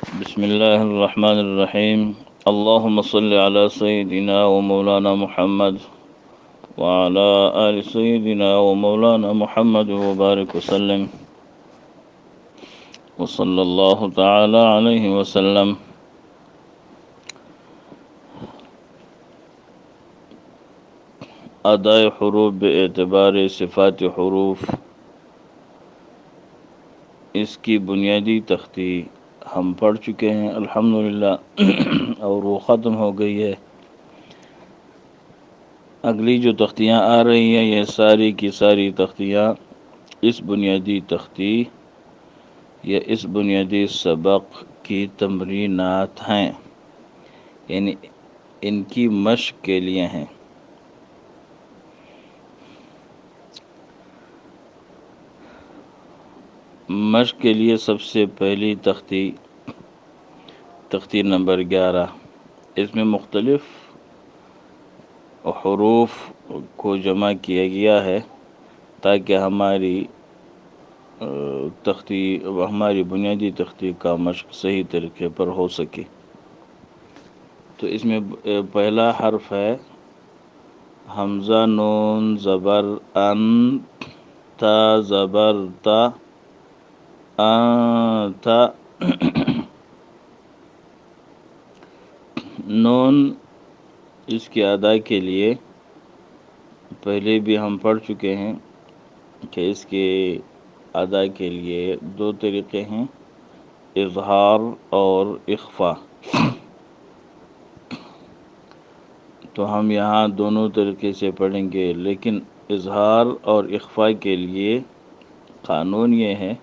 بسم الله الرحمن الرحيم. اللهم صل على سيدنا ومولانا محمد وعلى آل سيدنا ومولانا محمد وبارك وسلم وصلى الله تعالى عليه وسلم. اداء حروف باعتبار صفات حروف، اس کی بنیادی تختی ہم پڑھ چکے ہیں الحمدللہ اور وہ ختم ہو گئی ہے. اگلی جو تختیاں آ رہی ہیں یہ ساری کی ساری تختیاں اس بنیادی تختی یا اس بنیادی سبق کی تمرینات ہیں، یعنی ان کی مشق کے لیے ہیں. مشق کے لیے سب سے پہلی تختی نمبر 11. اس میں مختلف حروف کو جمع کیا گیا ہے تاکہ ہماری بنیادی تختی کا مشق صحیح طریقے پر ہو سکے. تو اس میں پہلا حرف ہے حمزہ نون زبر ان، تا زبر تا، تا. نون اس کی ادا کے لیے پہلے بھی ہم پڑھ چکے ہیں کہ اس کے ادا کے لیے دو طریقے ہیں، اظہار اور اخفا. تو ہم یہاں دونوں طریقے سے پڑھیں گے، لیکن اظہار اور اخفا کے لیے قانون یہ ہے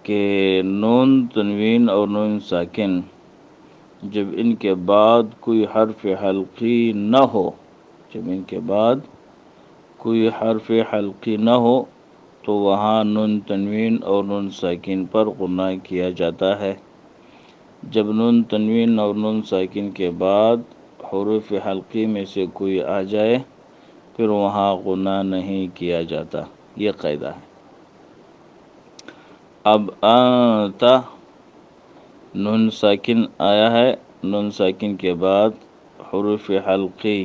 کہ نون تنوین اور نون ساکن جب ان کے بعد کوئی حرف حلقی نہ ہو، تو وہاں نون تنوین اور نون ساکن پر غنہ کیا جاتا ہے. جب نون تنوین اور نون ساکن کے بعد حروف حلقی میں سے کوئی آ جائے پھر وہاں غنہ نہیں کیا جاتا. یہ قاعدہ ہے. اب انت نون ساکن آیا ہے، نون ساکن کے بعد حروف حلقی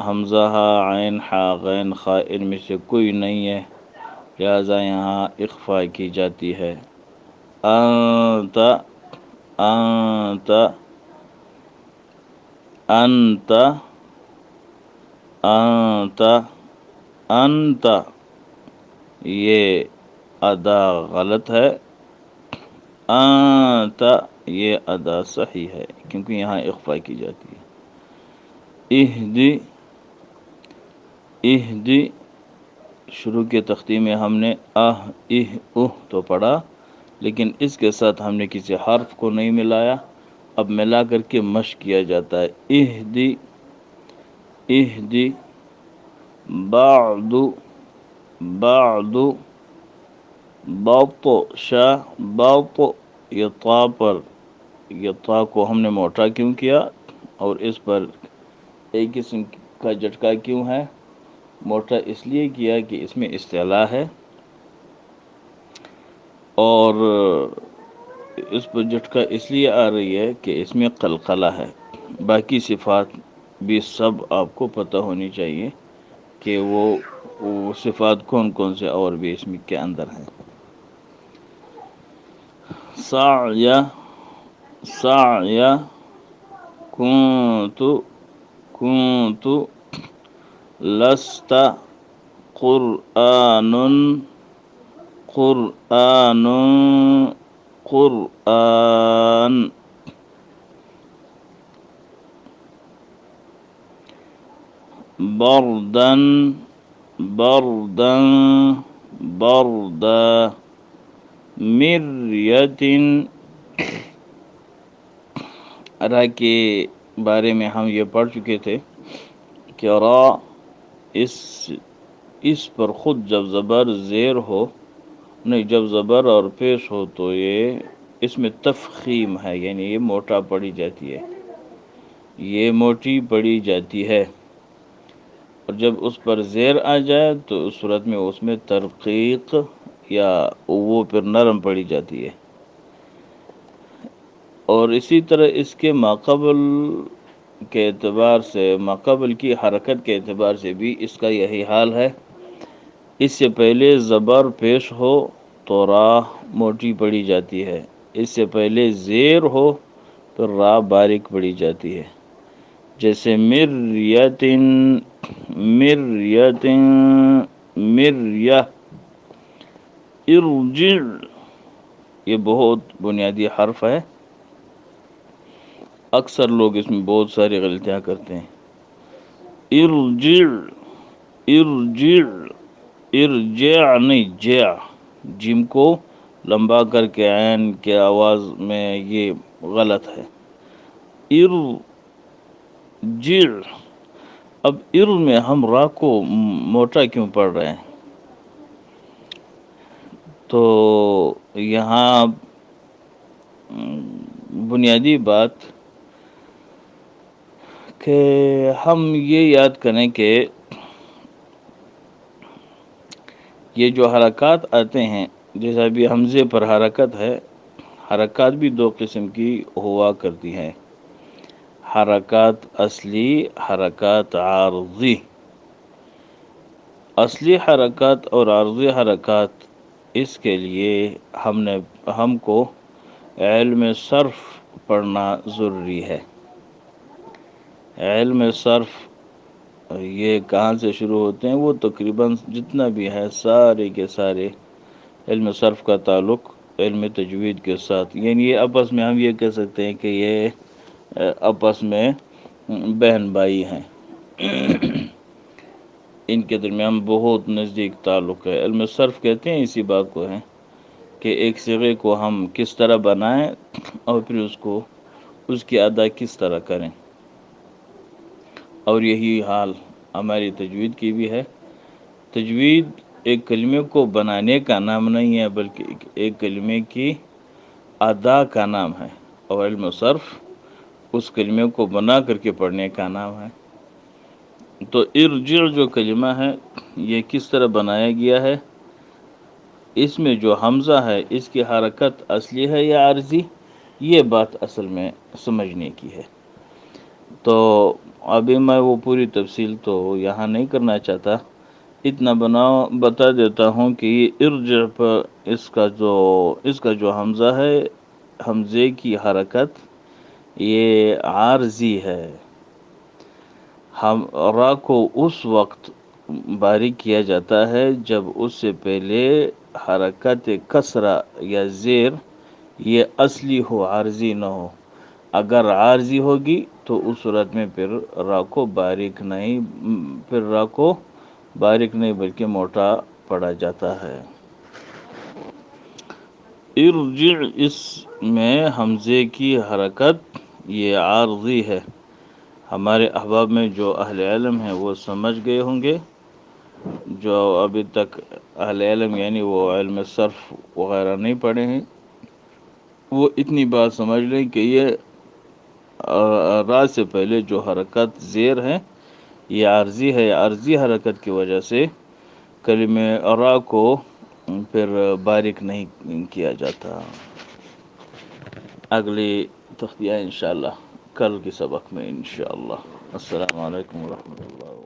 حمزہ ہا عین حا غین خا ان میں سے کوئی نہیں ہے، لہذا یہاں اخفا کی جاتی ہے. انت انت انت انت انت. یہ ادا غلط ہے، انت یہ ادا صحیح ہے کیونکہ یہاں اخفا کی جاتی ہے. اہدی اہدی شروع کے تختی میں ہم نے تو پڑھا، لیکن اس کے ساتھ ہم نے کسی حرف کو نہیں ملایا. اب ملا کر کے مشق کیا جاتا ہے. اہدی اہدی بعد بعد بطش بط. یہ طا کو ہم نے موٹا کیوں کیا اور اس پر ایک قسم کا جھٹکا کیوں ہے؟ موٹا اس لیے کیا کہ اس میں استعلاء ہے اور اس پر جھٹکا اس لیے آ رہی ہے کہ اس میں قلقلہ ہے. باقی صفات بھی سب آپ کو پتہ ہونی چاہیے کہ وہ صفات کون کون سے اور بھی اس میں کے اندر ہیں. سعی سعی کنت کنت لست قرآن قرآن قرآن. بردن بردن بردا. مریتن را کے بارے میں ہم یہ پڑھ چکے تھے کہ را اس پر خود جب زبر زیر ہو، نہیں جب زبر اور پیش ہو تو یہ اس میں تفخیم ہے، یعنی یہ موٹا پڑی جاتی ہے، یہ موٹی پڑی جاتی ہے. اور جب اس پر زیر آ جائے تو اس صورت میں اس میں ترقیق یا وہ پھر نرم پڑی جاتی ہے. اور اسی طرح اس کے ماقبل کے اعتبار سے، ماقبل کی حرکت کے اعتبار سے بھی اس کا یہی حال ہے۔ اس سے پہلے زبر پیش ہو تو راہ موٹی پڑی جاتی ہے، اس سے پہلے زیر ہو تو راہ باریک پڑی جاتی ہے۔ جیسے مریتن، مریتن، مریہ، ارجع، یہ بہت بنیادی حرف ہے، اکثر لوگ اس میں بہت ساری غلطیاں کرتے ہیں۔ ارجع، ارجع، ارجع نہیں، جع، جیم کو لمبا کر کے عین کے آواز میں یہ غلط ہے۔ ارجع، اب ار میں ہم را کو موٹا کیوں پڑھ رہے ہیں؟ تو یہاں بنیادی بات کہ ہم یہ یاد کریں کہ یہ جو حرکات آتے ہیں، جیسا ابھی حمزے پر حرکت ہے، حرکات بھی دو قسم کی ہوا کرتی ہیں، حرکات اصلی، حرکات عارضی۔ اصلی حرکات اور عارضی حرکات، اس کے لیے ہم کو علم صرف پڑھنا ضروری ہے۔ علم صرف یہ کہاں سے شروع ہوتے ہیں؟ وہ تقریباً جتنا بھی ہے سارے کے سارے علم صرف کا تعلق علم تجوید کے ساتھ، یعنی یہ آپس میں ہم یہ کہہ سکتے ہیں کہ یہ آپس میں بہن بھائی ہیں، ان کے درمیان بہت نزدیک تعلق ہے۔ علم صرف کہتے ہیں اسی بات کو ہے کہ ایک صیغے کو ہم کس طرح بنائیں اور پھر اس کی ادا کس طرح کریں، اور یہی حال ہماری تجوید کی بھی ہے۔ تجوید ایک کلمے کو بنانے کا نام نہیں ہے، بلکہ ایک کلمے کی ادا کا نام ہے، اور علم صرف اس کلمے کو بنا کر کے پڑھنے کا نام ہے۔ تو ارجع جو کلمہ ہے یہ کس طرح بنایا گیا ہے؟ اس میں جو حمزہ ہے اس کی حرکت اصلی ہے یا عارضی؟ یہ بات اصل میں سمجھنے کی ہے۔ تو ابھی میں وہ پوری تفصیل تو یہاں نہیں کرنا چاہتا، اتنا بتا دیتا ہوں کہ یہ ارجع پر اس کا جو حمزہ ہے، حمزے کی حرکت یہ عارضی ہے۔ ہم را کو اس وقت باریک کیا جاتا ہے جب اس سے پہلے حرکت کسرہ یا زیر یہ اصلی ہو، عارضی نہ ہو۔ اگر عارضی ہوگی تو اس صورت میں پھر را کو باریک نہیں بلکہ موٹا پڑا جاتا ہے۔ ارجع، اس میں حمزے کی حرکت یہ عارضی ہے۔ ہمارے احباب میں جو اہل علم ہیں وہ سمجھ گئے ہوں گے، جو ابھی تک اہل علم یعنی وہ علم صرف وغیرہ نہیں پڑھے ہیں، وہ اتنی بات سمجھ لیں کہ یہ را سے پہلے جو حرکت زیر ہے یہ عارضی ہے، عارضی حرکت کی وجہ سے کلمہ را کو پھر باریک نہیں کیا جاتا۔ اگلی تختیہ انشاءاللہ کل کے سبق میں انشاءاللہ۔ السلام علیکم ورحمۃ اللہ۔